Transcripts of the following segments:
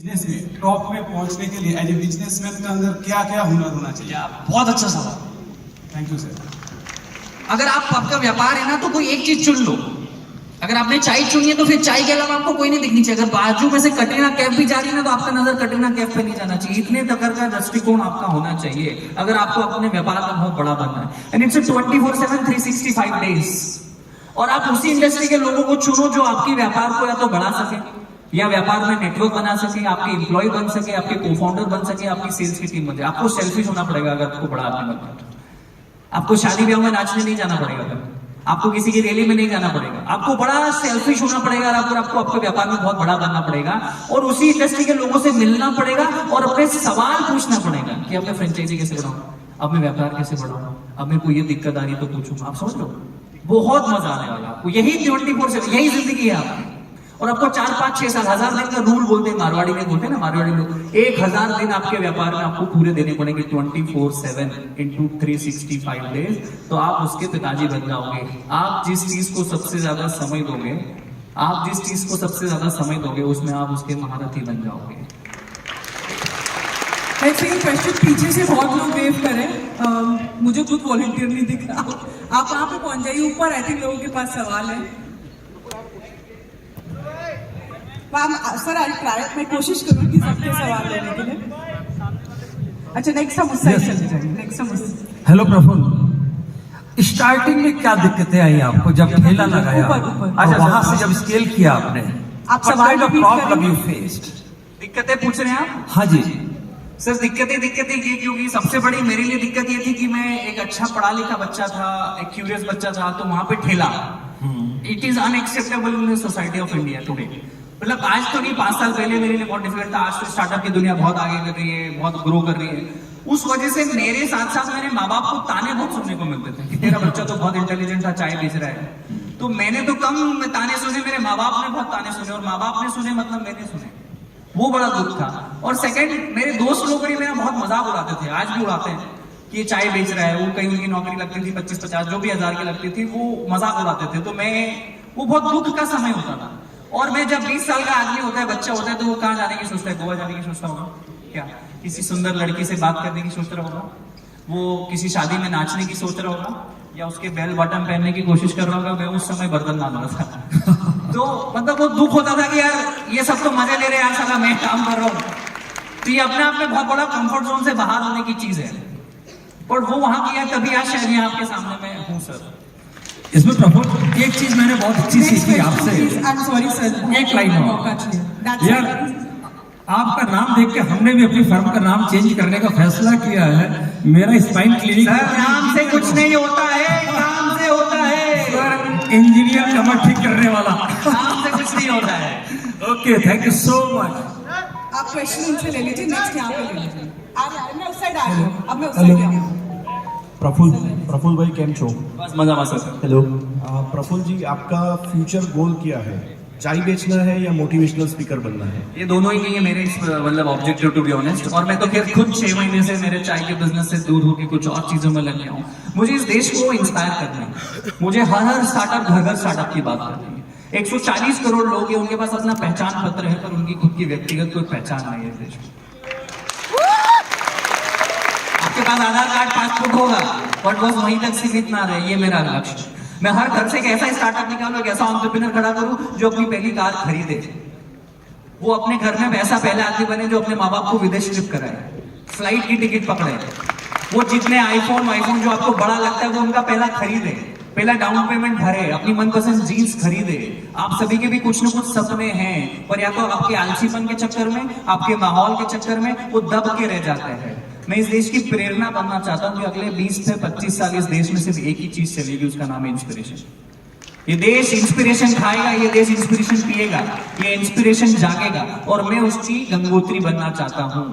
Business में top में पहुंचने के लिए एज ए बिजनेसमैन के अंदर क्या क्या हुनर होना चाहिए? बहुत अच्छा सवाल। Thank you sir. अगर आपका व्यापार है ना तो कोई एक चीज चुन लो। अगर आपने चाय चुनी है तो फिर चाय के अलावा आपको कोई नहीं दिखनी चाहिए। अगर बाजू में से कटरीना कैफ भी जा रही है ना तो आपका नजर कटरीना कैफ पे नहीं जाना चाहिए। इतने तक का दृष्टिकोण आपका होना चाहिए अगर आपको अपने व्यापार का बहुत बड़ा बनना है। And it's 24/7 365 days. और आप उसी इंडस्ट्री के लोगों को चुनो जो आपकी व्यापार को या तो बढ़ा सके या व्यापार में नेटवर्क बना सके, आपके एम्प्लॉय बन सके, आपके को फाउंडर बन सके, आपकी सेल्स की टीम बन जाए। आपको सेल्फिश होना पड़ेगा अगर आपको बड़ा आदमी बनना है। आपको शादी ब्याह में नाचने नहीं जाना पड़ेगा, आपको किसी की रैली में नहीं जाना पड़ेगा। आपको बड़ा सेल्फिश होना पड़ेगा और आपको आपके व्यापार में बहुत बड़ा बनना पड़ेगा और उसी इंडस्ट्री के लोगों से मिलना पड़ेगा और अपने सवाल पूछना पड़ेगा कि अब मैं फ्रेंचाइजी कैसे बढ़ाऊं, अब मैं व्यापार कैसे बढ़ाऊं, अब मेरे को ये दिक्कत आ रही तो पूछूं। आप समझ लो, बहुत मजा आने वाला आपको। यही 24/7 यही जिंदगी है आपकी। और आपको 4, 5, 6 साल 1000 दिन का रूल बोलते हैं, मारवाड़ी में बोलते हैं ना, मारवाड़ी लोग 1000 दिन आपके व्यापार में आपको पूरे देने पड़ेंगे 24/7 इंटू 365 डेज। तो आप उसके पिताजी बन जाओगे। आप जिस चीज को सबसे ज्यादा समय दोगे, आप जिस चीज को सबसे ज्यादा समय दोगे उसमें आप उसके महारथी बन जाओगे। ऐसे ही क्वेश्चन पीछे से बहुत लोग वेव करें, मुझे खुद वॉलंटियर नहीं दिख रहा। आप वहां पे पहुंच जाइए ऊपर। आई थिंक लोगों के पास सवाल है। सर आई ट्राई, मैं कोशिश करूंगी सबके सवाल लेने के लिए। अच्छा नेक्स्ट हम उससे चले जाएंगे। नेक्स्ट हम उससे। हेलो प्रफुल्ल, स्टार्टिंग में क्या दिक्कतें आई आपको जब ठेला लगाया? ऊपर। वहां से जब स्केल किया आपने, आप सवाल प्रॉब्लम यू फेस्ड? दिक्कतें पूछ रहे हैं आप? हाँ जी सर, दिक्कतें ये क्योंकि सबसे बड़ी मेरे लिए दिक्कत ये थी कि मैं एक अच्छा पढ़ा लिखा बच्चा था, एक क्यूरियस बच्चा था, तो वहां पे ठेला it is unacceptable in society of India today. मतलब आज तो नहीं, 5 साल पहले मेरे लिए बहुत डिफिकल्ट था। आज तो स्टार्टअप की दुनिया बहुत आगे कर रही है, बहुत ग्रो कर रही है। उस वजह से मेरे साथ साथ मेरे माँ बाप को ताने बहुत सुनने को मिलते थे कि तेरा बच्चा तो बहुत इंटेलिजेंट था, चाय बेच रहा है। तो मैंने तो कम ताने सुने, मेरे माँ बाप ने बहुत ताने सुने। और माँ बाप ने सुने मतलब मैंने सुने, वो बड़ा दुख था। और सेकंड, मेरे दोस्त लोग भी मेरा बहुत मजाक उड़ाते थे, आज भी उड़ाते हैं कि ये चाय बेच रहा है। वो कहीं उनकी नौकरी लगती थी 25-50 जो भी हजार की लगती थी, वो मजाक उड़ाते थे। तो वो बहुत दुख का समय होता था। और मैं जब 20 साल का आदमी होता है, बच्चा होता है, तो वो कहाँ जाने की सोचता है? गोवा जाने की सोचता होगा क्या? किसी सुंदर लड़की से बात करने की सोच रहा होगा? वो किसी शादी में नाचने की सोच रहा होगा या उसके बेल बटन पहनने की कोशिश कर रहा होगा? मैं उस समय बर्तन मान रहा था। तो मतलब वो दुख होता था कि यार ये सब तो मजे ले रहे हैं, यार साला मैं काम कर रहा हूँ। तो ये अपने आप में बहुत बड़ा कंफर्ट जोन से बाहर होने की चीज है। और वो वहां किया, तभी आज शायद यहाँ आपके सामने मैं हूँ सर। इसमें प्रफुल्ल, एक चीज मैंने बहुत अच्छी सीखी आपसे। सॉरी सर, एक लाइन यार, आपका नाम देख के हमने भी अपनी फर्म का नाम चेंज करने का फैसला किया है। मेरा स्पाइन क्लिनिक। सर नाम से कुछ नहीं होता है, काम से होता है। सर इंजीनियर कमर ठीक करने वाला, नाम से कुछ नहीं होता है। Okay, thank you so much. आप क्वेश्चन उनसे ले लीजिए, नेक्स्ट यहाँ पे ले लीजिए। मैं उस साइड आ रही हूँ, अब मैं उस साइड आ रही हूँ। प्रफुल्ल भाई केम छो? बस मजा मजा सर। हेलो प्रफुल्ल जी, आपका फ्यूचर गोल क्या है? चाय बेचना है या मोटिवेशनल स्पीकर बनना है? ये दोनों ही नहीं है मेरे मतलब ऑब्जेक्टिव, टू बी ऑनेस्ट। और मैं तो फिर खुद 6 महीने से मेरे चाय के बिजनेस से दूर होकर कुछ और चीजों में लग गया हूँ। मुझे इस देश को इंस्पायर करना है। मुझे हर स्टार्टअप, घर स्टार्टअप की बात करनी है। 140 करोड़ लोग हैं, उनके पास अपना पहचान पत्र है, पर उनकी खुद की व्यक्तिगत कोई पहचान नहीं है इस देश में। आपके पास आधार कार्ड, पासपोर्ट होगा, बट बस वहीं तक सीमित ना रहे, ये मेरा लक्ष्य। मैं हर घर से एक ऐसा स्टार्टअप निकालूं, एक ऐसा एंटरप्रेन्योर खड़ा करूं जो अपनी पहली कार खरीदे। वो अपने घर में वैसा पहला आदमी बने जो अपने माँ बाप को विदेश ट्रिप कराए, फ्लाइट की टिकट पकड़े। वो जितने आईफोन जो आपको बड़ा लगता है वो उनका पहला खरीदे, पहला डाउन पेमेंट भरे, अपनी मनपसंद जीन्स खरीदे। आप सभी के भी कुछ न कुछ सपने हैं, पर या तो आपके आलसीपन के चक्कर में, आपके माहौल के चक्कर में वो दब के रह जाते हैं। मैं इस देश की प्रेरणा बनना चाहता हूं कि अगले 20 से 25 साल इस देश में सिर्फ एक ही चीज चलेगी, उसका नाम है इंस्पिरेशन। ये देश इंस्पिरेशन खाएगा, ये देश इंस्पिरेशन पिएगा, ये इंस्पिरेशन जागेगा, और मैं उसकी गंगोत्री बनना चाहता हूं।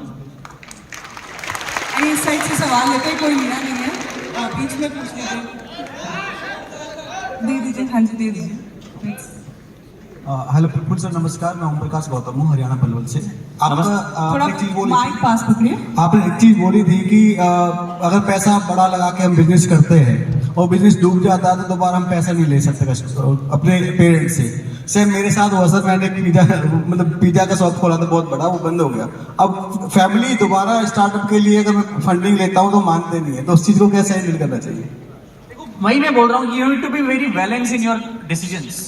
इस साइड से सवाल लेते कोई मीरा नहीं है, बीच में पूछ लीजिए। दे दीजिए, हाँ जी दे दीजिए। हेलो प्रफुल्ल सर, नमस्कार। मैं ओम प्रकाश गौतम हूँ, हरियाणा पलवल से। आपने एक चीज बोली थी, आपने एक चीज बोली थी कि अगर पैसा बड़ा लगा के हम बिजनेस करते हैं और बिजनेस डूब जाता है तो दोबारा हम पैसा नहीं ले सकते अपने पेरेंट्स से। सेम मेरे साथ हुआ सर, मैंने पिज्जा मतलब पिज्जा का शॉप खोला था बहुत बड़ा, वो बंद हो गया। अब फैमिली दोबारा स्टार्टअप के लिए अगर मैं फंडिंग लेता हूँ तो मानते नहीं है, तो उस चीज को कैसे हैंडल करना चाहिए? वही मैं बोल रहा हूँ, you need to be very balance in your decisions.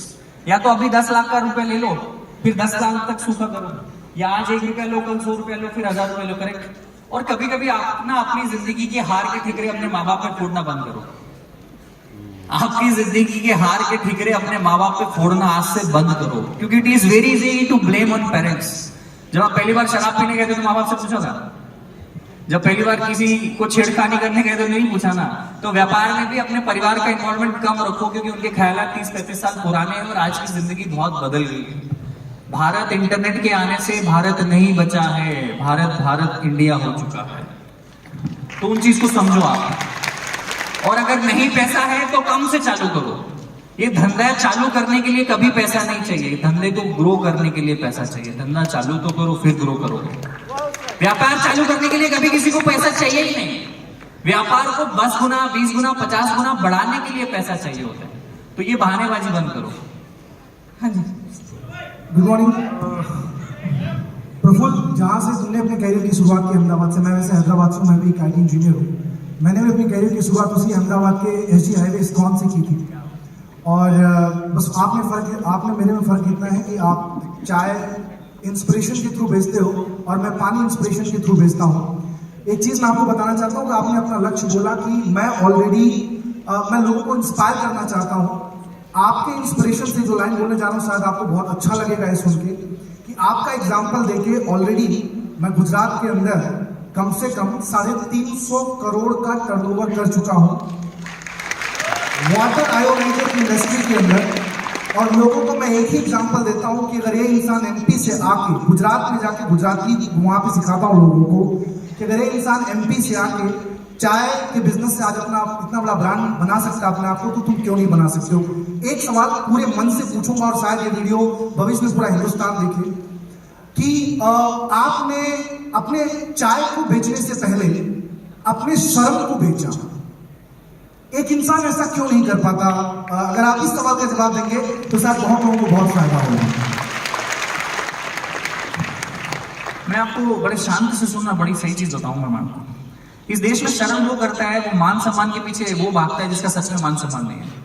या तो अभी 10 लाख का रुपए ले लो, फिर 10 लाख तक सूखा करो, या आज 1 रुपया लो, कल 100 रुपया लो, फिर 1000 रुपया लो, करेक्ट। और कभी कभी आप ना अपनी जिंदगी की हार के ठिकरे अपने माँ बाप पे फोड़ना बंद करो। आपकी जिंदगी के हार के ठिकरे अपने माँ बाप पे फोड़ना आज से बंद करो, क्योंकि it is very easy to blame on parents. जब आप पहली बार शराब पीने गए थे तो माँ बाप से पूछा था? जब पहली बार किसी को छेड़खानी करने गए तो नहीं पूछा ना? तो व्यापार में भी अपने परिवार का इन्वॉल्वमेंट कम रखो, क्योंकि उनके ख्याल 30-35 साल पुराने हैं और आज की जिंदगी बहुत बदल गई है। भारत इंटरनेट के आने से भारत नहीं बचा है, भारत इंडिया हो चुका है। तो उन चीज को समझो आप। और अगर नहीं पैसा है तो कम से चालू करो। ये धंधा चालू करने के लिए कभी पैसा नहीं चाहिए, धंधे को ग्रो करने के लिए पैसा चाहिए। धंधा चालू तो करो, फिर ग्रो करोगे। व्यापार चालू करने के लिए कभी किसी को पैसा चाहिए ही नहीं। व्यापार को 10 गुना, 20 गुना, 50 गुना बढ़ाने के लिए पैसा चाहिए होता है। तो ये बहानेबाजी बंद करो। हाँ जी, गुड मॉर्निंग प्रफुल्ल, जहाँ से तुमने अपने कैरियर की शुरुआत की अहमदाबाद से, मैं वैसे हैदराबाद से, मैं भी एक IT इंजीनियर हूँ। मैंने भी अपनी कैरियर की शुरुआत उसी अहमदाबाद के SG हाईवे इस्कॉन से की थी। और बस आपने मेरे में फ़र्क इतना है कि आप चाय इंस्पिरेशन के थ्रू बेचते हो और मैं पानी इंस्पिरेशन के थ्रू बेचता हूँ। एक चीज़ मैं आपको बताना चाहता हूँ कि आपने अपना लक्ष्य बोला कि मैं लोगों को इंस्पायर करना चाहता हूँ। आपके इंस्पिरेशन से जो लाइन बोलने जा रहा हूँ शायद आपको बहुत अच्छा लगेगा ये सुन के कि आपका एग्जाम्पल देके ऑलरेडी मैं गुजरात के अंदर कम से कम 350 करोड़ का टर्नओवर कर चुका हूँ वाटर आयोडाइजर की इंडस्ट्री के अंदर। और लोगों को मैं एक ही एग्जांपल देता हूँ कि अगर ये इंसान MP से आके गुजरात में जाके गुजराती वहाँ पे सिखाता हूँ लोगों को कि अगर ये इंसान MP से आके चाय के बिजनेस से आज अपना इतना बड़ा ब्रांड बना सकता है अपने आप को, तो तुम क्यों नहीं बना सकते हो? एक सवाल पूरे मन से पूछूंगा और शायद ये वीडियो भविष्य में पूरा हिंदुस्तान देखे कि आपने अपने चाय को बेचने से पहले अपने शर्म को बेचा। एक इंसान ऐसा क्यों नहीं कर पाता? अगर आप इस सवाल का जवाब देंगे तो शायद बहुत लोगों को बहुत फायदा होगा। मैं आपको बड़े शांति से सुनना, बड़ी सही चीज बताऊंगा मैं आपको। इस देश में शर्म वो करता है, वो मान सम्मान के पीछे वो भागता है जिसका सच में मान सम्मान नहीं है।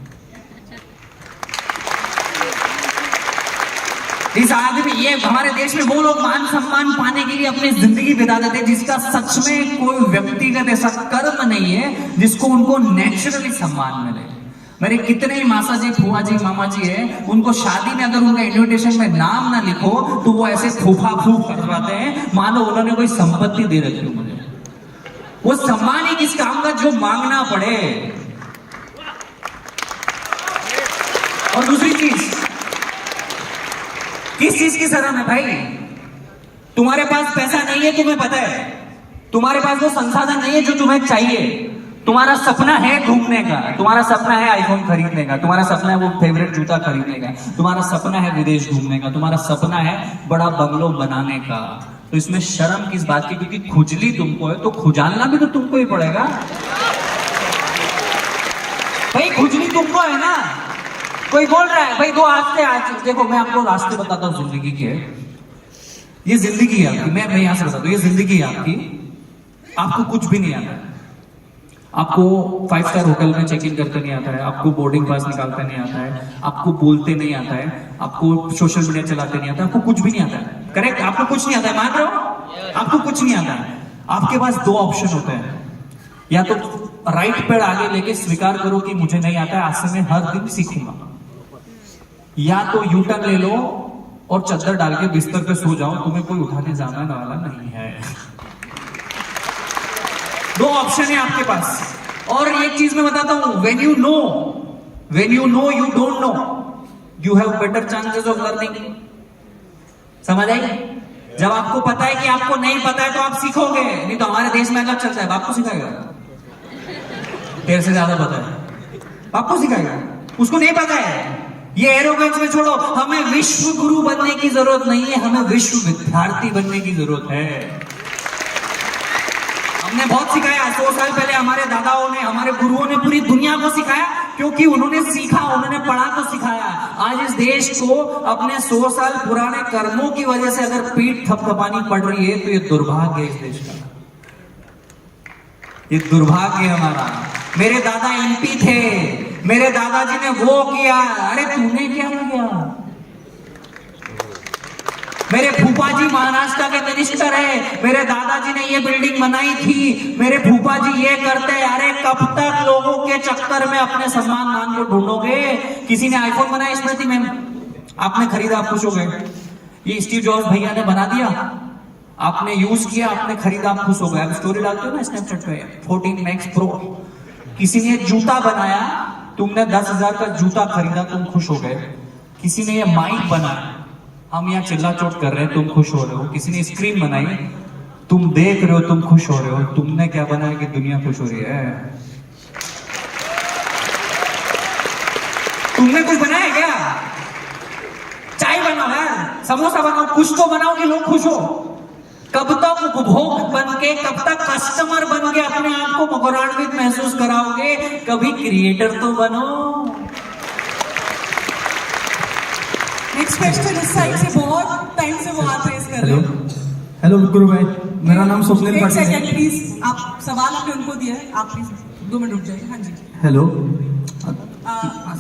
इस आदमी, ये हमारे देश में वो लोग मान सम्मान पाने के लिए अपनी जिंदगी बिता देते हैं जिसका सच में कोई व्यक्तिगत ऐसा कर्म नहीं है जिसको उनको नेचुरली सम्मान मिले। मेरे कितने ही मासा जी, फुआ जी, मामा जी है, उनको शादी में अगर उनका इन्विटेशन में नाम ना लिखो तो वो ऐसे फूफा फूफ करवाते हैं मानो उन्होंने कोई संपत्ति दे रखी हो मुझे। वो सम्मान ही किस काम का जो मांगना पड़े। और दूसरी चीज, किस चीज की शर्म है भाई? तुम्हारे पास पैसा नहीं है, तुम्हें पता है। तुम्हारे पास वो संसाधन नहीं है जो तुम्हें चाहिए। तुम्हारा सपना है घूमने का, तुम्हारा सपना है आईफोन खरीदने का, तुम्हारा सपना है वो फेवरेट जूता खरीदने का, तुम्हारा सपना है विदेश घूमने का, तुम्हारा सपना है बड़ा बंगलो बनाने का। तो इसमें शर्म किस बात की? क्योंकि खुजली तुमको है तो खुजालना भी तो तुमको ही पड़ेगा भाई। खुजली तुमको है ना। कोई बोल रहा है भाई दो आज देखो, मैं आपको रास्ते बताता हूँ जिंदगी के। ये जिंदगी है आपकी, मैं यहां से बताता हूँ, ये जिंदगी है आपकी। आपको कुछ भी नहीं आता है। आपको 5 स्टार होटल में चेक इन करते नहीं आता है, आपको बोर्डिंग पास निकालते नहीं आता है, आपको बोलते नहीं आता है, आपको सोशल मीडिया चलाते नहीं आता है, आपको कुछ भी नहीं आता है। करेक्ट? आपको कुछ नहीं आता है, मान रहे हो? आपको कुछ नहीं आता है। आपके पास 2 ऑप्शन होते हैं, या तो राइट पैर आगे लेके स्वीकार करो कि मुझे नहीं आता है, आज से मैं हर दिन सीखूंगा, या तो यू टर्न ले लो और चद्दर डाल के बिस्तर पे सो जाओ, तुम्हें कोई उठाने जाने वाला नहीं है। 2 ऑप्शन है आपके पास। और एक चीज मैं बताता हूं, when you know you don't know, you have better chances of learning। समझ आई? जब आपको पता है कि आपको नहीं पता है तो आप सीखोगे। नहीं तो हमारे देश में अलग चलता है, बाप को सिखाएगा, तेरे से ज्यादा पता है, बाप को सिखाएगा, उसको नहीं पता है। ये एरोगेंस में छोड़ो, हमें विश्व गुरु बनने की जरूरत नहीं है, हमें विश्व विद्यार्थी बनने की जरूरत है। हमने बहुत सिखाया, 100 साल पहले हमारे दादाओं ने, हमारे गुरुओं ने पूरी दुनिया को सिखाया। क्योंकि उन्होंने सीखा, उन्होंने पढ़ा तो सिखाया। आज इस देश को अपने 100 साल पुराने कर्मों की वजह से अगर पीठ थपथपानी पड़ रही है तो ये दुर्भाग्य है इस देश का, ये दुर्भाग्य है हमारा। मेरे दादा एमपी थे, मेरे दादाजी ने वो किया, अरे तूने क्या किया? मेरे फूफा जी महाराष्ट्र के मिनिस्टर है, मेरे दादाजी ने ये बिल्डिंग बनाई थी, मेरे फूफा जी ये करते। अरे कब तक लोगों के चक्कर में अपने सम्मान मान को ढूंढोगे? किसी ने आईफोन बनाया स्मृति मैम, आपने खरीदा, आप खुश हो गए। ये स्टीव जॉब्स भैया ने बना दिया, आपने यूज किया, आपने खरीदा, आप खुश हो गए। आप स्टोरी डालते हो ना स्नैपचैट पे, 14 मैक्स प्रो। किसी ने जूता बनाया, तुमने 10,000 का जूता खरीदा, तुम खुश हो गए। किसी ने ये माइक बनाया, हम यहाँ चिल्ला चोट कर रहे हैं, तुम खुश हो रहे हो। किसी ने स्क्रीन बनाई, तुम देख रहे हो, तुम खुश हो रहे हो। तुमने क्या बनाया कि दुनिया खुश हो रही है? तुमने कुछ बनाया क्या? चाय बनाओ यार, समोसा बनाओ, कुछ तो बनाओ कि लोग खुश हो। कब तक उपभोग बन के, कब तक कस्टमर बन के अपने आप को गौरवान्वित महसूस कराओगे? कभी क्रिएटर तो बनो। नेक्स्ट क्वेश्चन इस साइड से बहुत टाइम से वो हाथ रेस कर रहे हैं। हेलो गुरु भाई, मेरा नाम स्वप्निल एक पाटिल है। सेकंड प्लीज, आप सवाल आपने उनको दिया है, आप प्लीज 2 मिनट रुक जाइए। हाँ जी, hello,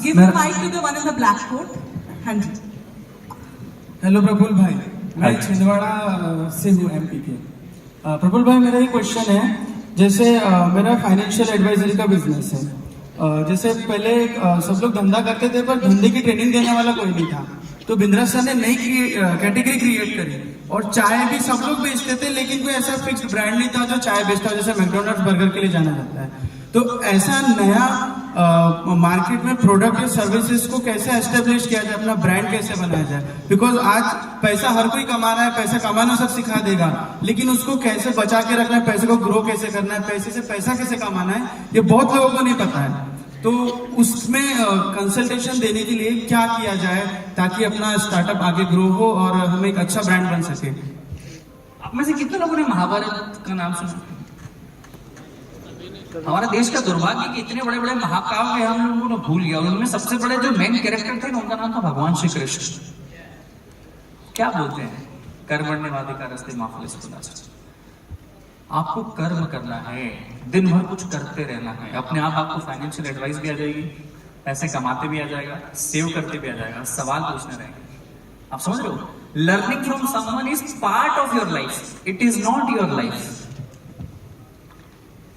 give mic to the one in the black coat. हाँ जी, हेलो प्रफुल्ल भाई, मैं छिंदवाड़ा से हूँ एमपी के। प्रफुल्ल भाई, मेरा एक क्वेश्चन है, जैसे मेरा फाइनेंशियल एडवाइजरी का बिजनेस है। जैसे पहले सब लोग धंधा करते थे, पर धंधे की ट्रेनिंग देने वाला कोई नहीं था। तो बिंद्रा सर ने नई कैटेगरी क्रिएट करी, और चाय भी सब लोग बेचते थे, लेकिन कोई ऐसा फिक्स्ड ब्रांड नहीं था जो चाय बेचता हो, जैसे मैकडॉनल्ड्स बर्गर के लिए जाना जाता है। तो ऐसा नया मार्केट में प्रोडक्ट या सर्विसेज को कैसे एस्टेब्लिश किया जाए, अपना ब्रांड कैसे बनाया जाए? बिकॉज आज पैसा हर कोई कमा रहा है, पैसा कमाना सब सिखा देगा, लेकिन उसको कैसे बचा के रखना है, पैसे को ग्रो कैसे करना है, पैसे से पैसा कैसे कमाना है, ये बहुत लोगों को नहीं पता है। तो उसमें कंसल्टेशन देने के लिए क्या किया जाए ताकि अपना स्टार्टअप आगे ग्रो हो और हम एक अच्छा ब्रांड बन सके? आप में से कितने लोगों ने महाभारत का नाम सुना? हमारे देश का दुर्भाग्य कि इतने बड़े बड़े महाकाव्य हम लोगों ने भूल गया। उनमें सबसे बड़े जो मेन कैरेक्टर थे उनका नाम था भगवान श्री कृष्ण। क्या बोलते हैं? कर्मण्येवाधिकारस्ते मा फलेषु कदाचन। आपको कर्म करना है, दिन भर कुछ करते रहना है। अपने आप आपको फाइनेंशियल एडवाइस भी आ जाएगी, पैसे कमाते भी आ जाएगा, सेव करते भी आ जाएगा, सवाल पूछने रहेंगे। आप समझ रहे हो? Learning from someone is part of your life, it is not your life.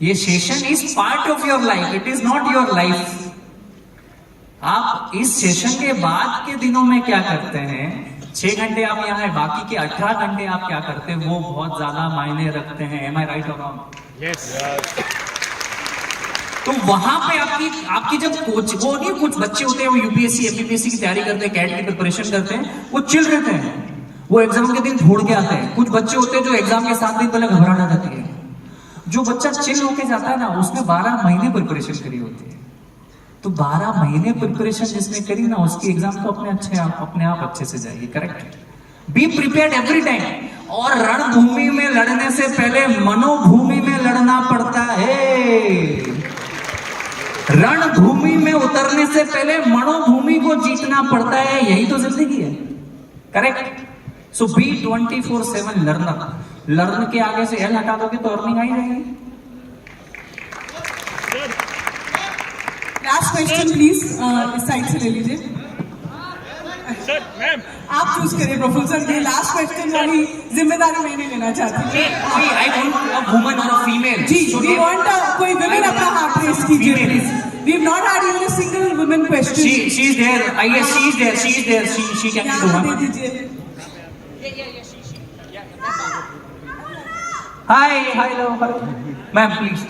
ये session is part of your life, it is not your life. आप इस सेशन के बाद के दिनों में क्या करते हैं? 6 घंटे आप यहाँ है, बाकी के 18 घंटे आप क्या करते हैं, वो बहुत ज्यादा मायने रखते हैं। एम आई राइट और रॉन्ग? यस। तो वहां पे आपकी जब कोच, वो नहीं, कुछ बच्चे होते हैं वो यूपीएससी एमपीपीएससी की तैयारी करते हैं, कैट की प्रिपरेशन करते हैं, वो चिल रहते हैं, वो एग्जाम के दिन फोड़ के आते हैं। कुछ बच्चे होते हैं जो एग्जाम के 7 दिन पहले घबराहट आ जाती है। जो बच्चा चिल होके जाता है ना, उसने 12 महीने प्रिपरेशन करी होती है। तो 12 महीने प्रिपरेशन जिसने करी ना, उसकी एग्जाम तो अपने आप अच्छे से जाएगी। Correct? Be prepared every time. और रणभूमि में लड़ने से पहले मनोभूमि में लड़ना पड़ता है। रणभूमि में उतरने से पहले मनोभूमि को जीतना पड़ता है। यही तो जिंदगी है। करेक्ट? सो बी 24/7 लर्नर। लर्न के आगे से एल हटा दोगे तो अर्निंग आई रहेगी। लास्ट क्वेश्चन प्लीज, इस साइड से ले लीजिए। आप चूज करिए प्रफुल्ल सर, ये लास्ट क्वेश्चन वाली जिम्मेदारी मैं नहीं लेना चाहती। आई वांट अ वुमन और अ फीमेल। जी, वी वांट कोई वुमेन अपना हाथ रेस कीजिए please. We have not had even a single women question. She is there. I guess she is there. She can do यहाँ one. दे दीजिए। Hi hello ma'am please.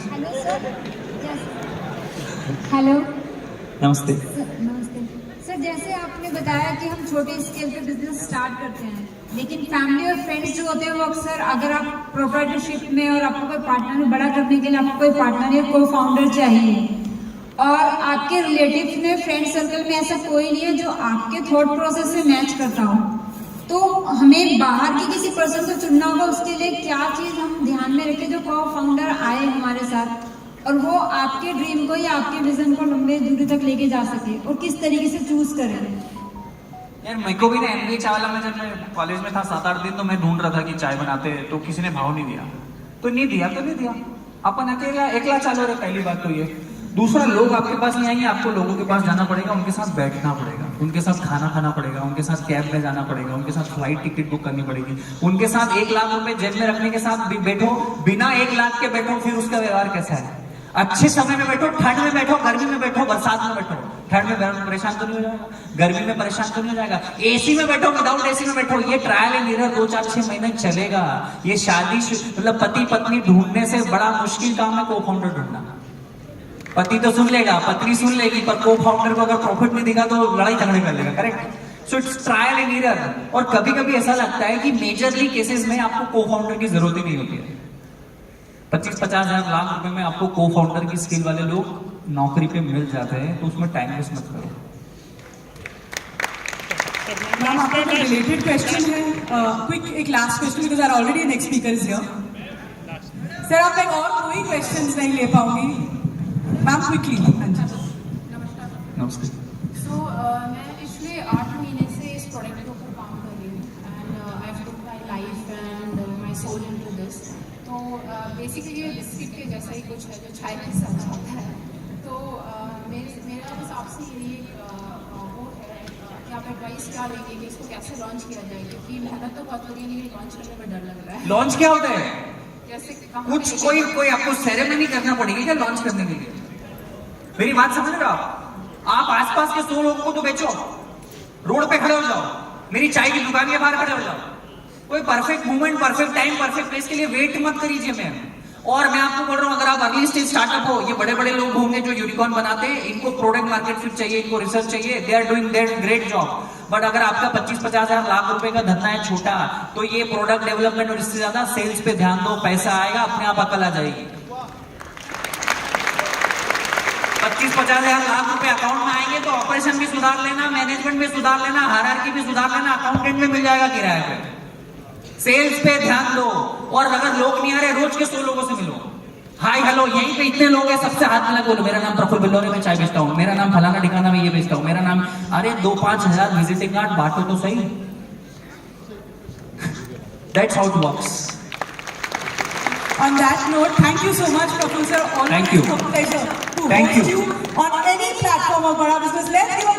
Hello, नमस्ते। नमस्ते sir. जैसे आपने बताया कि हम छोटे स्केल पे बिजनेस स्टार्ट करते हैं, लेकिन फैमिली और फ्रेंड्स जो होते हैं वो अक्सर, अगर आप प्रोप्राइटरशिप में और आपको कोई पार्टनर में बड़ा करने के लिए आपको कोई पार्टनर या को फाउंडर चाहिए, और आपके रिलेटिव में, फ्रेंड सर्कल में ऐसा कोई नहीं है जो आपके थॉट प्रोसेस से मैच करता हो, तो हमें बाहर की किसी पर्सन को चुनना होगा। उसके लिए क्या चीज हम ध्यान में रखें जो को फाउंडर आए हमारे साथ, और वो आपके ड्रीम को या आपके विजन को लंबे दूरी तक लेके जा सके, और किस तरीके से चूज करें? यार मेरे को भी ना MBA चाय वाला में जब मैं कॉलेज में था 7-8 दिन, तो मैं ढूंढ रहा था कि चाय बनाते हैं, तो किसी ने भाव नहीं दिया, तो नहीं दिया। अपन अकेला एकला चालू रहे, पहली बात तो ये। दूसरा, लोग आपके पास नहीं आएंगे, आपको लोगों के पास जाना पड़ेगा, उनके साथ बैठना पड़ेगा, उनके साथ खाना खाना पड़ेगा, उनके साथ कैब में जाना पड़ेगा, उनके साथ फ्लाइट टिकट बुक करनी पड़ेगी, उनके साथ 1 लाख रुपए जेब में रखने के साथ बैठो, बिना 1 लाख के बैठो, फिर उसका व्यवहार कैसा है? अच्छे समय में बैठो, ठंड में बैठो, गर्मी में बैठो, बरसात में बैठो। ठंड में परेशान तो नहीं हो जाएगा, गर्मी में परेशान तो नहीं हो जाएगा, एसी में बैठो, विदाउट एसी में बैठो, ये ट्रायल एंड एरर 2-4-6 महीने चलेगा। ये शादी मतलब पति पत्नी ढूंढने से बड़ा मुश्किल काम है को फाउंडर ढूंढना। पति तो सुन लेगा, पत्नी सुन लेगी, पर को फाउंडर को अगर प्रॉफिट नहीं दिखा तो लड़ाई झगड़े कर लेगा। Correct? So it's trial and error. और कभी कभी ऐसा लगता है कि मेजरली केसेस में आपको को फाउंडर की जरूरत ही नहीं होती है। 25-50 हजार लाख रुपए में आपको को फाउंडर की स्किल वाले लोग नौकरी पे मिल जाते हैं, तो उसमें टाइम वेस्ट मत करो। मैम आपका एक रिलेटेड क्वेश्चन है, क्विक एक last question, because are already next speaker is here. Sir आप एक और कोई क्वेश्चंस नहीं ले पाऊंगी मैम, क्विकली। हाँ जी नमस्ते। सो मैं पिछले 8 महीने से इस प्रोडक्ट के ऊपर काम कर रही हूँ, and I have put my life and my soul into this. तो बेसिकली ये बिस्किट के जैसा ही कुछ है जो चाय के साथ आता है। तो मेरा बस आपसे यही वो है कि आप एडवाइस क्या देंगे कि इसको कैसे लॉन्च किया जाए, क्योंकि मेहनत तो बहुत हो रही है, लेकिन लॉन्च करने में डर लग रहा है। लॉन्च क्या होता है? जैसे कुछ कोई आपको सेरेमनी करना पड़ेगी क्या लॉन्च करने के लिए? मेरी बात समझ रहे हो आप आसपास के 100 लोगों को तो बेचो, रोड पे खड़े हो जाओ, मेरी चाय की दुकान के बाहर खड़े हो जाओ, कोई perfect movement, perfect time, perfect place के लिए वेट मत करिए मैम। और मैं आपको बोल रहा हूं, अगर आप अर्ली स्टेज स्टार्टअप हो, ये बड़े बड़े लोग होंगे जो यूनिकॉर्न बनाते हैं, इनको प्रोडक्ट मार्केट फिट चाहिए, इनको रिसर्च चाहिए, they are doing their great job. But अगर आपका 25-50 हजार लाख रुपए का धंधा है छोटा, तो ये प्रोडक्ट डेवलपमेंट और इससे ज्यादा सेल्स पे ध्यान दो, पैसा आएगा, अपने आप अकल आ जाएगी। 25-50 हजार लाख रुपए अकाउंट में आएंगे तो ऑपरेशन भी सुधार लेना, मैनेजमेंट भी सुधार लेना, हायरार्की भी सुधार लेना, अकाउंटेंट भी मिल जाएगा किराए पे। सेल्स पे ध्यान दो, और अगर लोग नहीं आ रहे, रोज के 100 लोगों से मिलो, हाय हेलो, यहीं पे इतने लोग हैं, सबसे हाथ मिला बोलो मेरा नाम प्रफुल्ल बिल्लोरे, मैं चाय बेचता हूँ, मेरा नाम फलाना ठिकाना में ये बेचता हूँ, मेरा नाम। अरे 2-5 हजार विजिटिंग कार्ड बांटो तो सही। That's how it works. On that note, thank you so much, Praful sir. Thank you. Always a pleasure to Thank host you. you on any platform of Bada Business. Let's give a